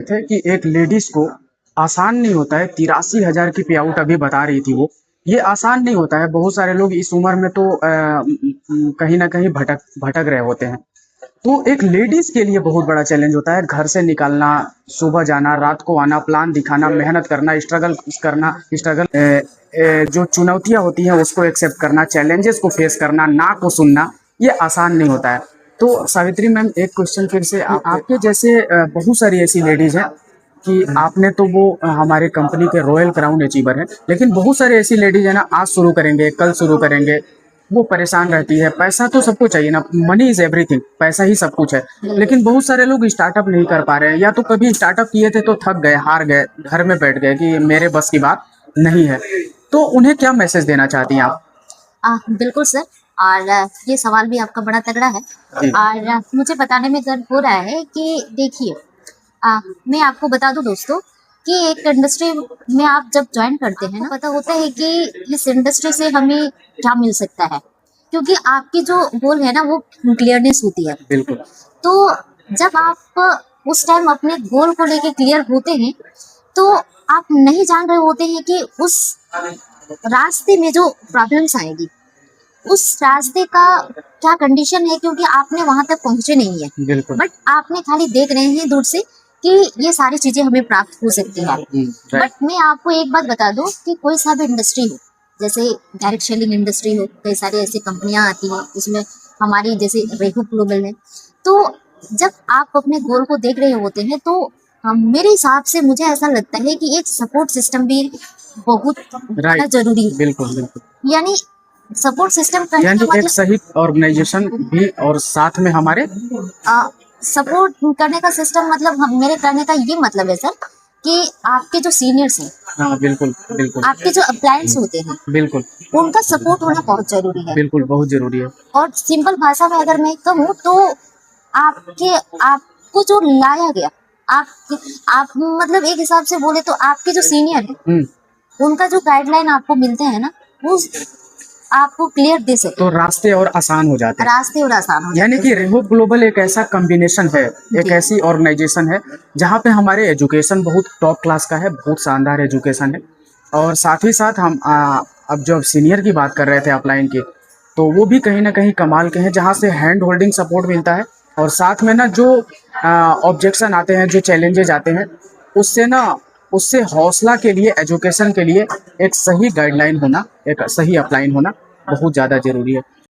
थे कि एक लेडीज को आसान नहीं होता है। 83,000 की पे आउट अभी बता रही थी वो। ये आसान नहीं होता है। बहुत सारे लोग इस उम्र में तो कहीं ना कहीं भटक भटक रहे होते हैं। तो एक लेडीज के लिए बहुत बड़ा चैलेंज होता है, घर से निकलना, सुबह जाना, रात को आना, प्लान दिखाना, मेहनत करना, स्ट्रगल जो चुनौतियां होती हैं उसको एक्सेप्ट करना, चैलेंजेस को फेस करना, ना को सुनना, ये आसान नहीं होता है। तो सावित्री मैम, एक क्वेश्चन फिर से आपके जैसे बहुत सारी ऐसी लेडीज हैं कि आपने तो वो हमारे कंपनी के रॉयल क्राउन अचीवर हैं, लेकिन बहुत सारे ऐसी लेडीज है ना, आज शुरू करेंगे, कल शुरू करेंगे, वो परेशान रहती है। पैसा तो सबको चाहिए ना, मनी इज एवरीथिंग, पैसा ही सब कुछ है। लेकिन बहुत सारे लोग स्टार्टअप नहीं कर पा रहे हैं, या तो कभी स्टार्टअप किए थे तो थक गए, हार गए, घर में बैठ गए कि मेरे बस की बात नहीं है। तो उन्हें क्या मैसेज देना चाहती हैं आप? बिल्कुल सर। और ये सवाल भी आपका बड़ा तगड़ा है। और मुझे बताने में गर्व हो रहा है कि देखिए, मैं आपको बता दूं दोस्तों कि एक इंडस्ट्री में आप जब ज्वाइन करते हैं ना, पता होता है कि इस इंडस्ट्री से हमें क्या मिल सकता है, क्योंकि आपकी जो गोल है ना वो क्लियरनेस होती है। बिल्कुल। तो जब आप उस टाइम अपने गोल को लेके क्लियर होते हैं तो आप नहीं जान रहे होते हैं कि उस रास्ते में जो प्रॉब्लम्स आएगी, उस रास्ते का क्या कंडीशन है, क्योंकि आपने वहां तक पहुंचे नहीं है। बिल्कुल। बट आपने खाली देख रहे हैं दूर से कि ये सारी चीजें हमें प्राप्त हो सकती है। बट मैं आपको एक बात बता दूं कि कोई सा भी इंडस्ट्री हो, जैसे डायरेक्ट सेलिंग इंडस्ट्री हो, कई सारी ऐसी कंपनियां आती हैं, इसमें हमारी जैसे रेहू ग्लोबल है। तो जब आप अपने गोल को देख रहे होते हैं तो मेरे हिसाब से मुझे ऐसा लगता है कि एक सपोर्ट सिस्टम भी बहुत जरूरी है। बिल्कुल बिल्कुल। यानी सपोर्ट सिस्टम यानी एक सही ऑर्गेनाइजेशन भी, और साथ में हमारे सपोर्ट करने का सिस्टम, मतलब मेरे करने का ये मतलब है सर कि आपके जो सीनियर्स हैं, हाँ बिल्कुल बिल्कुल, आपके जो अप्लायंस होते हैं, बिल्कुल उनका सपोर्ट होना बहुत जरूरी है। बिल्कुल, बहुत जरूरी है। और सिंपल भाषा में अगर मैं कहूँ तो आपको जो लाया गया, आप मतलब एक हिसाब से बोले तो आपके जो सीनियर है उनका जो गाइडलाइन आपको मिलते हैं ना, वो आपको क्लियर दे सके, तो रास्ते और आसान हो जाते हैं। रास्ते और आसान हो यानी कि रेहू ग्लोबल एक ऐसा कॉम्बिनेशन है, एक ऐसी ऑर्गेनाइजेशन है जहाँ पे हमारे एजुकेशन बहुत टॉप क्लास का है, बहुत शानदार एजुकेशन है। और साथ ही साथ हम अब जब सीनियर की बात कर रहे थे अपलाइन की, तो वो भी कहीं ना कहीं कमाल के हैं, जहाँ से हैंड होल्डिंग सपोर्ट मिलता है। और साथ में ना जो ऑब्जेक्शन आते हैं, जो चैलेंजेज आते हैं, उससे हौसला के लिए, एजुकेशन के लिए एक सही गाइडलाइन होना, एक सही अपलाइन होना बहुत ज़्यादा जरूरी है।